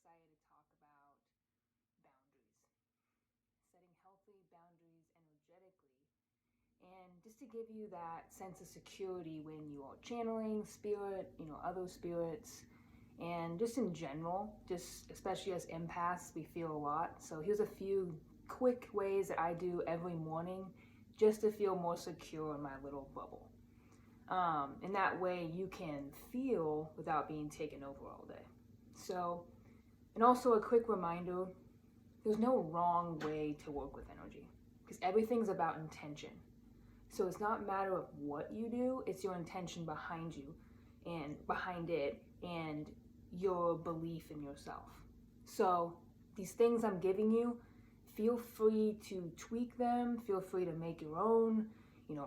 excited to talk about boundaries, setting healthy boundaries energetically, and just to give you that sense of security when you are channeling spirit, other spirits, and just in general, just especially as empaths, we feel a lot. So here's a few quick ways that I do every morning just to feel more secure in my little bubble. And that way you can feel without being taken over all day. So, and also a quick reminder, there's no wrong way to work with energy because everything's about intention. So it's not a matter of what you do, it's your intention behind you and behind it and your belief in yourself. So these things I'm giving you, feel free to tweak them, feel free to make your own,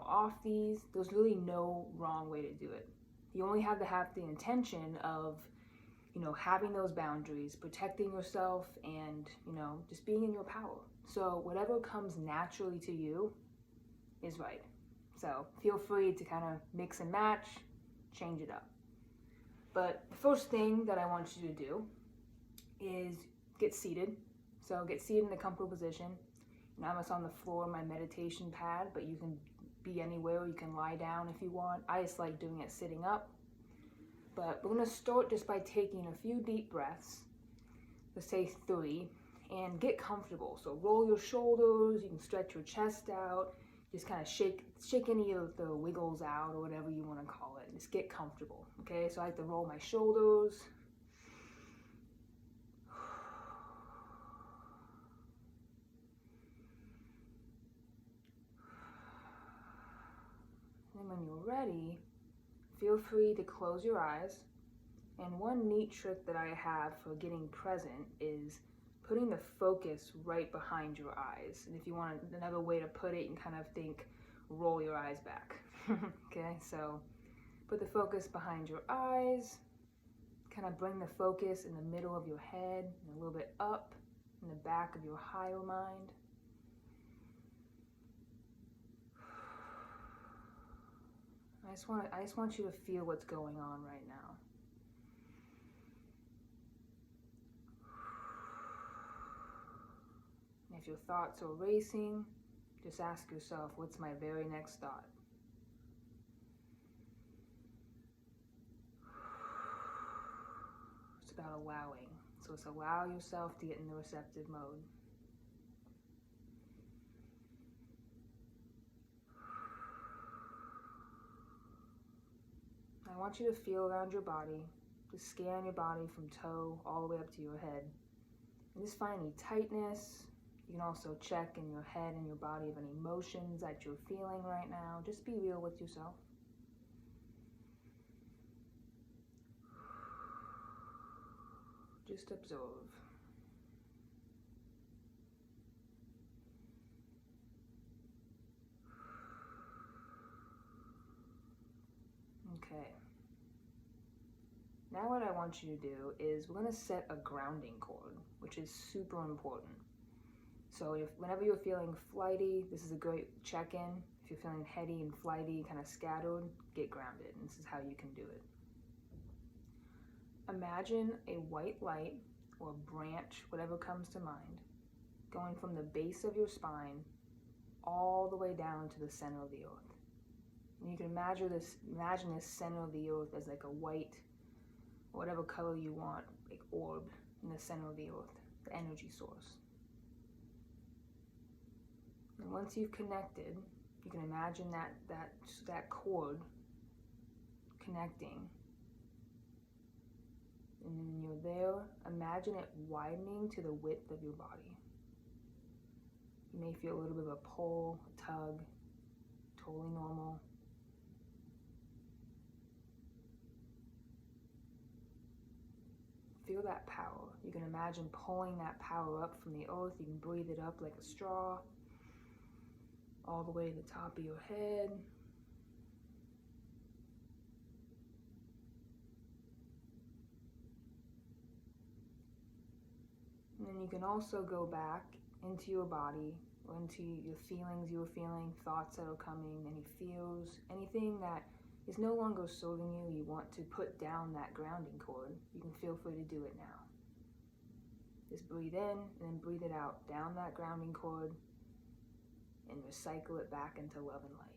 off these. There's really no wrong way to do it. You only have to have the intention of, having those boundaries, protecting yourself, and, just being in your power. So whatever comes naturally to you is right. So feel free to kind of mix and match, change it up. But the first thing that I want you to do is get seated. So get seated in a comfortable position. I'm just on the floor, my meditation pad, but you can be anywhere. You can lie down if you want. I just like doing it sitting up. But we're gonna start just by taking a few deep breaths. Let's say 3, and get comfortable. So roll your shoulders, you can stretch your chest out, just kind of shake any of the wiggles out or whatever you want to call it. Just get comfortable, okay? So I like to roll my shoulders. And when you're ready, feel free to close your eyes. And one neat trick that I have for getting present is putting the focus right behind your eyes. And if you want another way to put it, you can kind of think, roll your eyes back. Okay, so put the focus behind your eyes, kind of bring the focus in the middle of your head and a little bit up in the back of your higher mind. I just want you to feel what's going on right now. And if your thoughts are racing, just ask yourself, what's my very next thought? It's about allowing. So it's allow yourself to get in the receptive mode. I want you to feel around your body. Just scan your body from toe all the way up to your head. And just find any tightness. You can also check in your head and your body of any emotions that you're feeling right now. Just be real with yourself. Just observe. Okay. Now what I want you to do is we're going to set a grounding chord, which is super important. So whenever you're feeling flighty, this is a great check-in. If you're feeling heady and flighty, kind of scattered, get grounded. And this is how you can do it. Imagine a white light or a branch, whatever comes to mind, going from the base of your spine all the way down to the center of the earth. And you can imagine this center of the earth as like a white, whatever color you want, like orb in the center of the earth, the energy source. And once you've connected, you can imagine that chord connecting. And then when you're there, imagine it widening to the width of your body. You may feel a little bit of a pull, a tug, totally normal. Feel that power. You can imagine pulling that power up from the earth. You can breathe it up like a straw, all the way to the top of your head. And then you can also go back into your body, or into your feelings you were feeling, thoughts that are coming, any fears, anything that is no longer serving you, you want to put down that grounding cord, you can feel free to do it now. Just breathe in and then breathe it out down that grounding cord and recycle it back into love and light.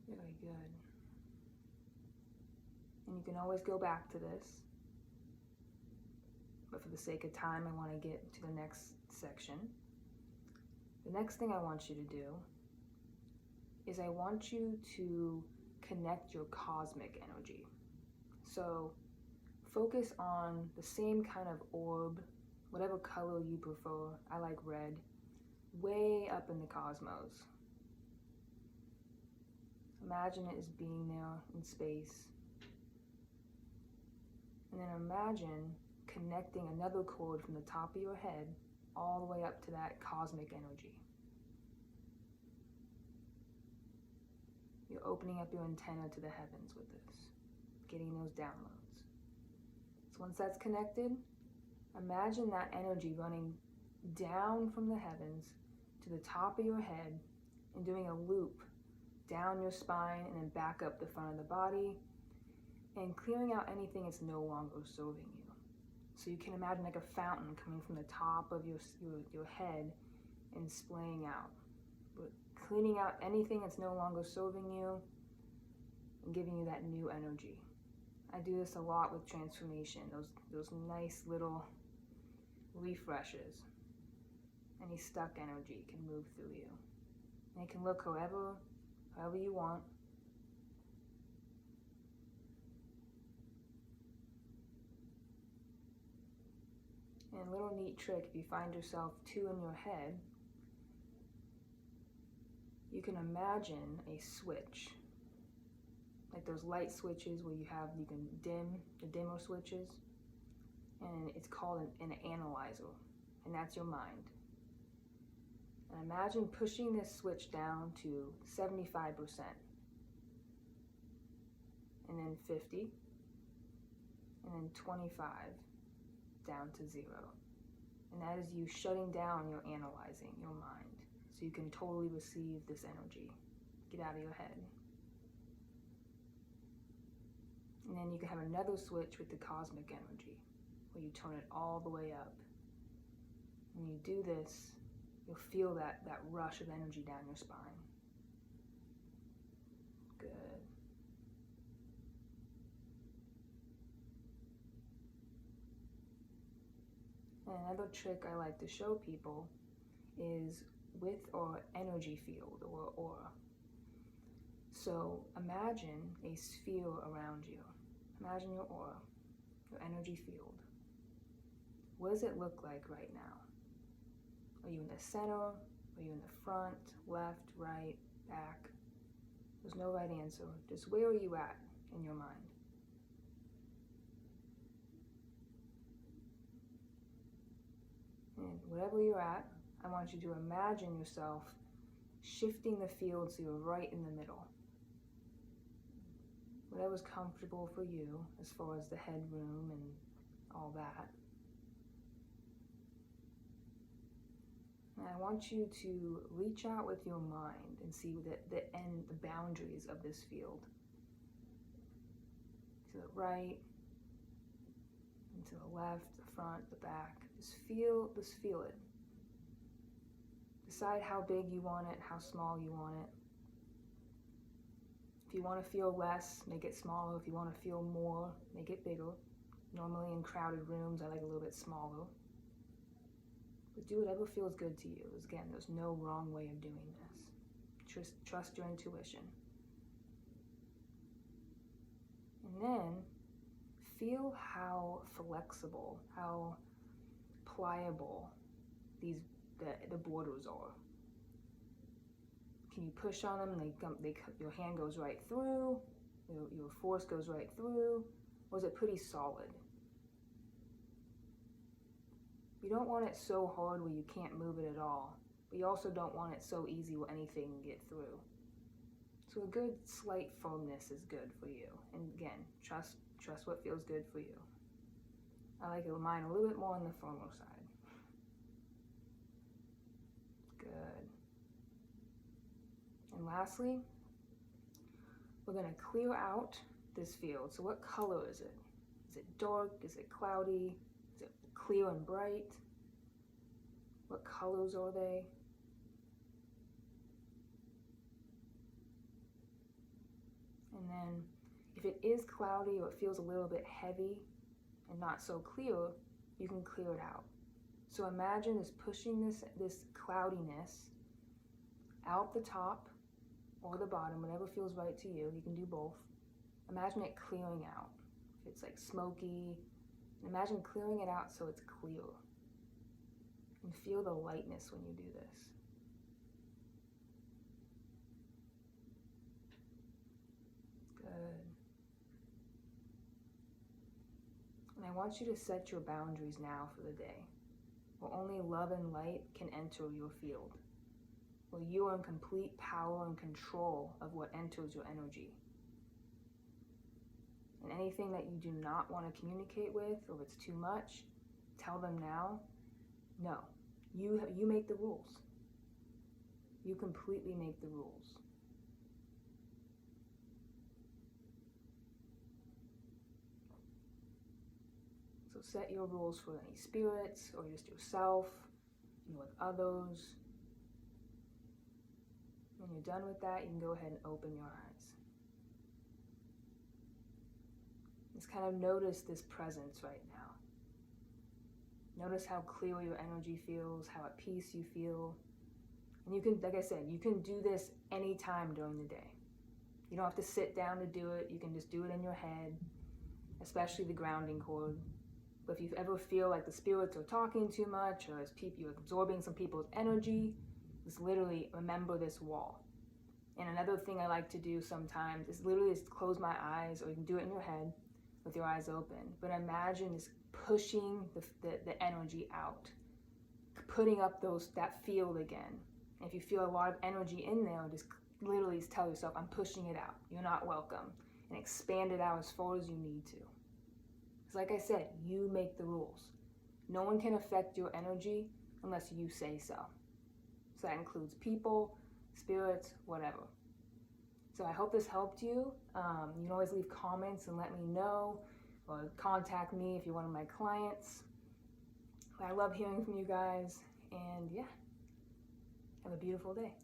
Very good. And you can always go back to this. But for the sake of time, I want to get to the next section. The next thing I want you to do is I want you to connect your cosmic energy. So focus on the same kind of orb, whatever color you prefer. I like red, way up in the cosmos. Imagine it as being there in space. And then imagine connecting another cord from the top of your head all the way up to that cosmic energy. You're opening up your antenna to the heavens with this, getting those downloads. So once that's connected, imagine that energy running down from the heavens to the top of your head and doing a loop down your spine and then back up the front of the body and clearing out anything that's no longer serving you. So you can imagine like a fountain coming from the top of your head and splaying out. But cleaning out anything that's no longer serving you and giving you that new energy. I do this a lot with transformation, those nice little refreshes. Any stuck energy can move through you. And it can look however you want. And a little neat trick, if you find yourself too in your head, you can imagine a switch. Like those light switches where you can dim, the dimmer switches. And it's called an analyzer. And that's your mind. And imagine pushing this switch down to 75%. And then 50. And then 25. Down to 0. And that is you shutting down your analyzing, your mind. So you can totally receive this energy. Get out of your head. And then you can have another switch with the cosmic energy, where you turn it all the way up. When you do this, you'll feel that rush of energy down your spine. Good. And another trick I like to show people is with our energy field or aura. So imagine a sphere around you. Imagine your aura, your energy field. What does it look like right now? Are you in the center? Are you in the front, left, right, back? There's no right answer. Just where are you at in your mind? And wherever you're at, I want you to imagine yourself shifting the field so you're right in the middle. Whatever's comfortable for you as far as the headroom and all that. And I want you to reach out with your mind and see the boundaries of this field. To the right, and to the left, the front, the back. Just feel it. Decide how big you want it, how small you want it. If you want to feel less, make it smaller. If you want to feel more, make it bigger. Normally in crowded rooms, I like a little bit smaller. But do whatever feels good to you. Again, there's no wrong way of doing this. Trust your intuition. And then feel how flexible, how pliable the borders are. Can you push on them and your hand goes right through, your force goes right through, or is it pretty solid? You don't want it so hard where you can't move it at all, but you also don't want it so easy where anything can get through. So a good slight firmness is good for you. And again, trust what feels good for you. I like mine a little bit more on the firmer side. Good. And lastly, we're going to clear out this field. So what color is it? Is it dark? Is it cloudy? Is it clear and bright? What colors are they? And then if it is cloudy or it feels a little bit heavy and not so clear, you can clear it out. So imagine is pushing this cloudiness out the top or the bottom, whatever feels right to you. You can do both. Imagine it clearing out. If it's like smoky, imagine clearing it out so it's clear. And feel the lightness when you do this. Good. And I want you to set your boundaries now for the day, where only love and light can enter your field, where you are in complete power and control of what enters your energy. And anything that you do not want to communicate with, or if it's too much, tell them now, no. You make the rules. You completely make the rules. So set your rules for any spirits, or just yourself, and with others. When you're done with that, you can go ahead and open your eyes. Just kind of notice this presence right now. Notice how clear your energy feels, how at peace you feel. And you can, like I said, you can do this anytime during the day. You don't have to sit down to do it. You can just do it in your head, especially the grounding chord. But if you ever feel like the spirits are talking too much, or as you're absorbing some people's energy, just literally remember this wall. And another thing I like to do sometimes is literally just close my eyes, or you can do it in your head with your eyes open. But imagine just pushing the energy out, putting up that field again. And if you feel a lot of energy in there, just literally just tell yourself, I'm pushing it out. You're not welcome. And expand it out as far as you need to. Because like I said, you make the rules. No one can affect your energy unless you say so. So that includes people, spirits, whatever. So I hope this helped you. You can always leave comments and let me know, or contact me if you're one of my clients. I love hearing from you guys, and yeah, have a beautiful day.